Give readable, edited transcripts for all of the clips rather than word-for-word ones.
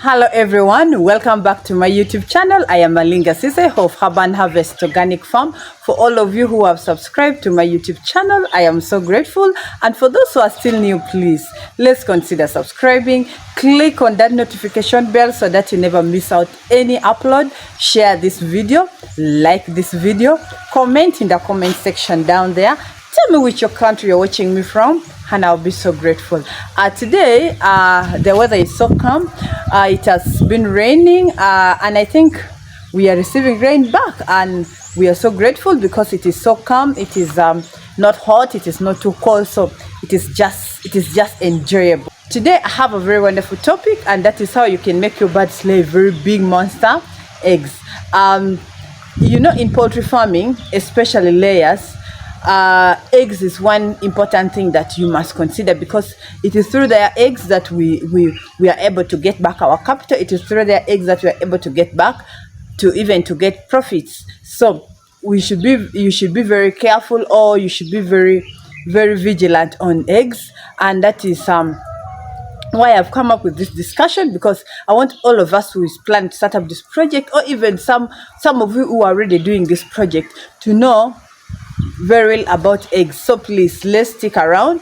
Hello everyone, welcome back to my YouTube channel. I am Malinga Sise of Urban Harvest Organic Farm. For all of you who have subscribed to my YouTube channel, I am so grateful. And for those who are still new, please, let's consider subscribing. Click on that notification bell so that you never miss out any upload. Share this video, like this video, comment in the comment section down there. Tell me which your country you're watching me from, and I'll be so grateful. Today, the weather is so calm. It has been raining, and I think we are receiving rain back, and we are so grateful because it is so calm. It is not hot. It is not too cold, so it is just enjoyable. Today, I have a very wonderful topic, and that is how you can make your birds lay very big monster eggs. You know, in poultry farming, especially layers, eggs is one important thing that you must consider, because it is through their eggs that we are able to get back our capital. It is through their eggs that we are able to get back to get profits. So you should be very careful, or you should be very vigilant on eggs. And that is why I've come up with this discussion, because I want all of us who is planning to start up this project, or even some of you who are already doing this project, to know very well about eggs. So please, let's stick around,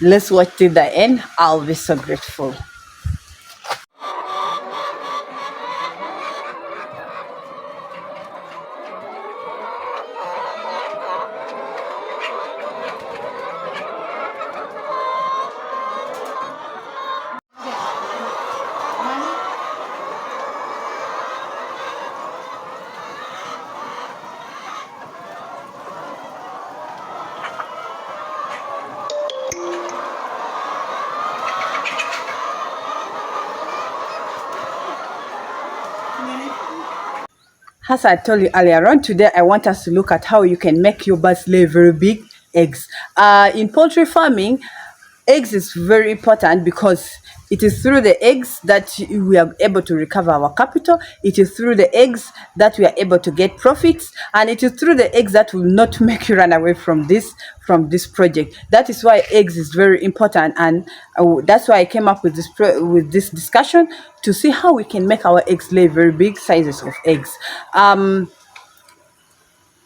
let's watch till the end. I'll be so grateful. As I told you earlier on, today I want us to look at how you can make your birds lay very big eggs. In poultry farming, eggs is very important, because it is through the eggs that we are able to recover our capital. It is through the eggs that we are able to get profits, and it is through the eggs that will not make you run away from this project. That is why eggs is very important, and that's why I came up with this discussion, to see how we can make our eggs lay very big sizes of eggs.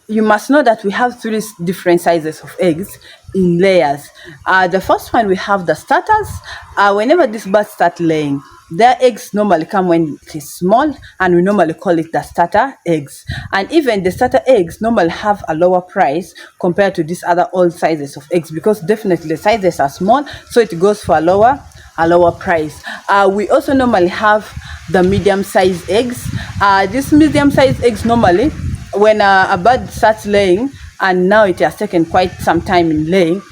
You must know that we have three different sizes of eggs in layers. The first one, we have the starters. Whenever these birds start laying, their eggs normally come when it is small, and we normally call it the starter eggs. And even the starter eggs normally have a lower price compared to these other old sizes of eggs, because definitely the sizes are small, so it goes for a lower price. We also normally have the medium-sized eggs. These medium-sized eggs, normally when a bird starts laying, and now it has taken quite some time in laying,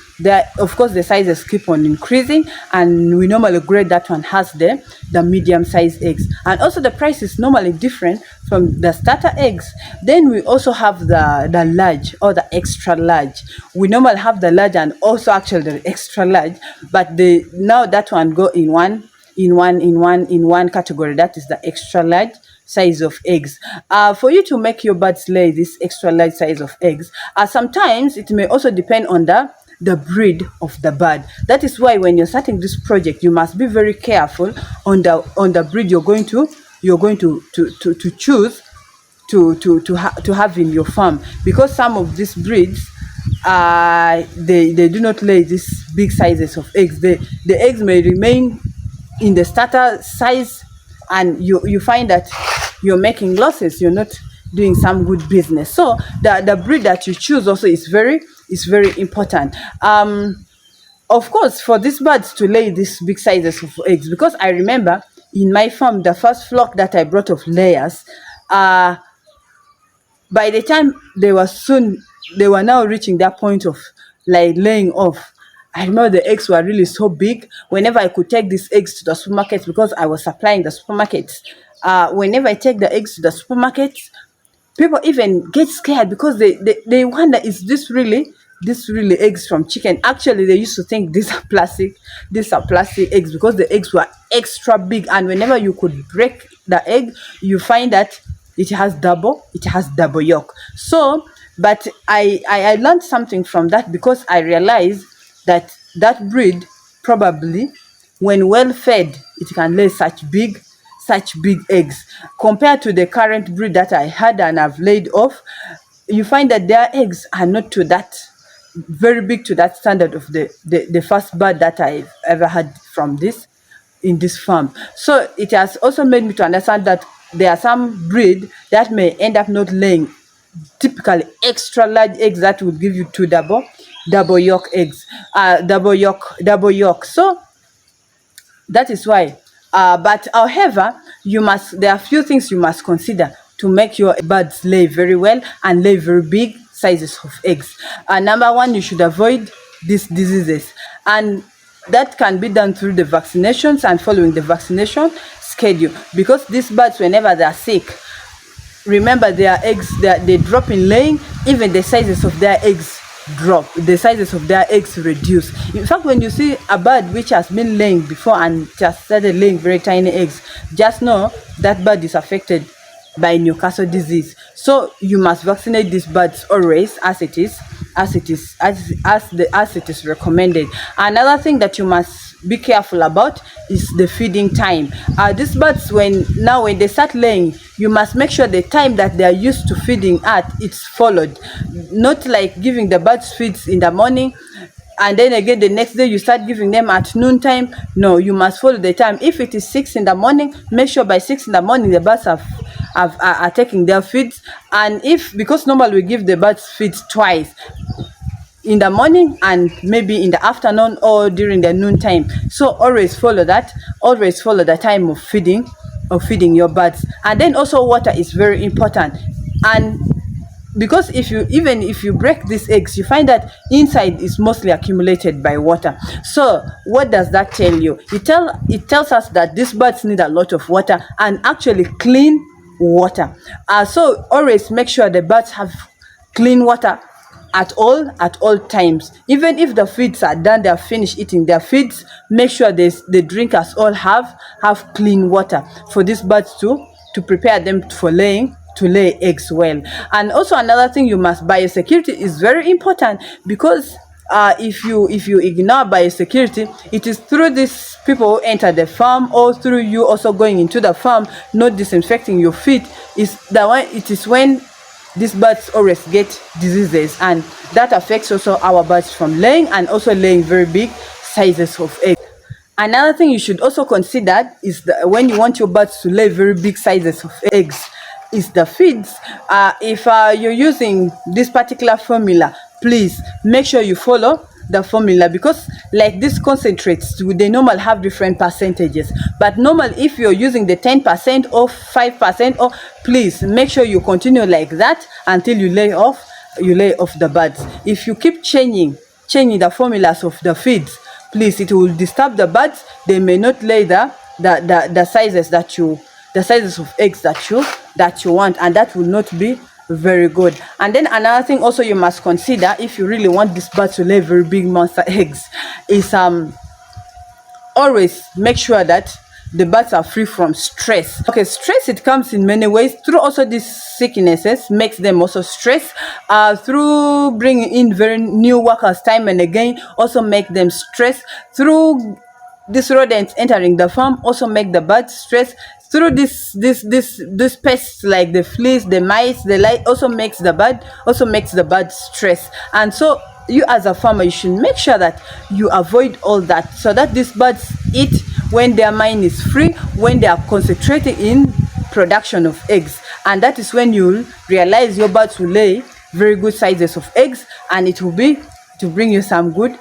of course the sizes keep on increasing, and we normally grade that one has the medium-sized eggs. And also the price is normally different from the starter eggs. Then we also have the large, or the extra large. We normally have the large and also actually the extra large, but now that one go in one category. That is the extra large size of eggs. For you to make your birds lay this extra large size of eggs, sometimes it may also depend on the breed of the bird. That is why when you're starting this project, you must be very careful on the breed you're going to choose to have in your farm, because some of these breeds, they do not lay these big sizes of eggs. The eggs may remain in the starter size, and you find that you're making losses. You're not doing some good business. So the breed that you choose also is very important. Of course, for these birds to lay these big sizes of eggs, because I remember in my farm, the first flock that I brought of layers, by the time they were now reaching that point of like laying off, I remember the eggs were really so big. Whenever I could take these eggs to the supermarket, because I was supplying the supermarkets, whenever I take the eggs to the supermarkets, people even get scared, because they wonder, is this really eggs from chicken? Actually, they used to think these are plastic eggs, because the eggs were extra big, and whenever you could break the egg, you find that it has double yolk. So, but I learned something from that, because I realized that breed, probably when well fed, it can lay such big such big eggs compared to the current breed that I had and I've laid off. You find that their eggs are not to that very big, to that standard of the first bird that I've ever had from this in this farm. So it has also made me to understand that there are some breed that may end up not laying typically extra large eggs that would give you two double yolk eggs, double yolk. So that is why. But however, there are few things you must consider to make your birds lay very well and lay very big sizes of eggs. Number one, you should avoid these diseases, and that can be done through the vaccinations and following the vaccination schedule, because these birds, whenever they are sick, remember their eggs, they drop in laying, even the sizes of their eggs drop, the sizes of their eggs reduce. In fact, when you see a bird which has been laying before and just started laying very tiny eggs, just know that bird is affected by Newcastle disease. So you must vaccinate these birds always, as it is recommended. Another thing that you must be careful about is the feeding time. These birds, when they start laying, you must make sure the time that they are used to feeding at, it's followed. Not like giving the birds feeds in the morning and then again the next day you start giving them at noon time. No, you must follow the time. If it is 6 in the morning, make sure by 6 in the morning the birds are taking their feeds. And because normally we give the birds feeds twice, in the morning and maybe in the afternoon or during the noon time. So always follow that. Always follow the time of feeding your birds. And then also water is very important. And because if you break these eggs, you find that inside is mostly accumulated by water. So what does that tell you? It tells us that these birds need a lot of water, and actually clean water. So always make sure the birds have clean water at all times. Even if the feeds are done, they are finished eating their feeds, make sure the drinkers all have clean water for these birds to prepare them for laying, to lay eggs well. And also another thing, biosecurity is very important, because if you ignore biosecurity, it is through these people who enter the farm, or through you also going into the farm not disinfecting your feed, it is when these birds always get diseases, and that affects also our birds from laying and also laying very big sizes of eggs. Another thing you should also consider is when you want your birds to lay very big sizes of eggs, is the feeds. If you're using this particular formula, please make sure you follow the formula, because like these concentrates, they normally have different percentages. But normally if you're using the 10% or 5%, or please make sure you continue like that until you lay off the birds. If you keep changing the formulas of the feeds, please, it will disturb the birds. They may not lay the sizes of eggs that you want, and that will not be very good. And then another thing also you must consider, if you really want this bird to lay very big monster eggs, is always make sure that the birds are free from stress. Okay, stress, it comes in many ways. Through also these sicknesses makes them also stress. Through bringing in very new workers time and again, also make them stress. Through these rodents entering the farm, also make the birds stress. Through this pests like the fleas, the mice, the light, also makes the bird stress. And so you as a farmer, you should make sure that you avoid all that, so that these birds eat when their mind is free, when they are concentrating in production of eggs. And that is when you'll realize your birds will lay very good sizes of eggs, and it will be to bring you some good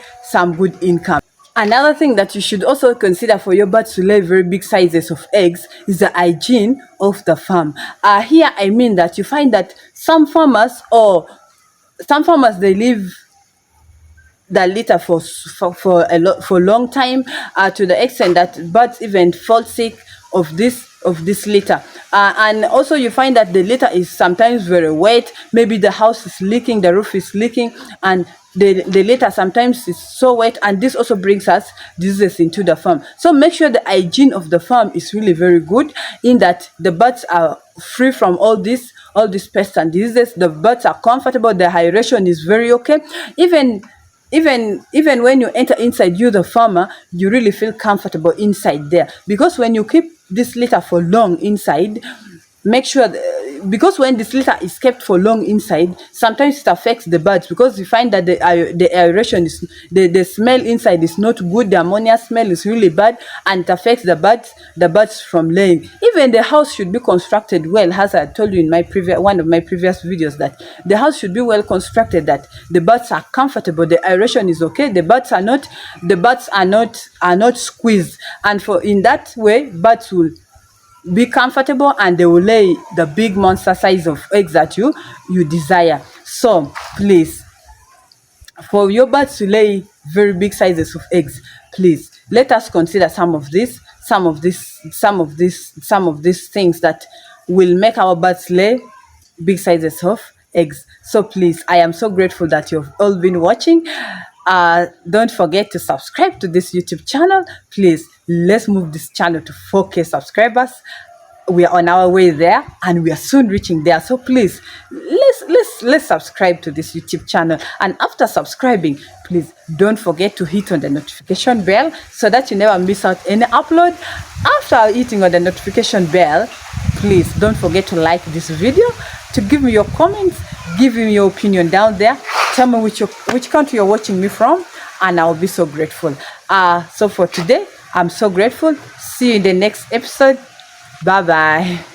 income. Another thing that you should also consider for your birds to lay very big sizes of eggs is the hygiene of the farm. Here I mean that you find that some farmers they leave the litter for a long time, to the extent that birds even fall sick of this litter. And also you find that the litter is sometimes very wet. Maybe the house is leaking, the roof is leaking, and the litter sometimes is so wet, and this also brings us diseases into the farm. So make sure the hygiene of the farm is really very good, in that the birds are free from all these pests and diseases. The birds are comfortable, the aeration is very okay. Even when you enter inside, you the farmer, you really feel comfortable inside there, because when you keep this litter for long inside, make sure because when this litter is kept for long inside, sometimes it affects the birds, because you find that the aeration is, the smell inside is not good, the ammonia smell is really bad, and it affects the birds from laying. Even the house should be constructed well, as I told you in my previous one of my previous videos, that the house should be well constructed, that the birds are comfortable, the aeration is okay, the birds are not squeezed, and for in that way birds will be comfortable and they will lay the big monster size of eggs that you desire. So please, for your birds to lay very big sizes of eggs, please let us consider some of these things that will make our birds lay big sizes of eggs. So please, I am so grateful that you've all been watching. Don't forget to subscribe to this YouTube channel. Please, let's move this channel to 4K subscribers. We are on our way there, and we are soon reaching there. So please, let's subscribe to this YouTube channel. And after subscribing, please don't forget to hit on the notification bell so that you never miss out any upload. After hitting on the notification bell, please don't forget to like this video, to give me your comments, give me your opinion down there. Tell me which country you're watching me from, and I'll be so grateful. So for today, I'm so grateful. See you in the next episode. Bye bye.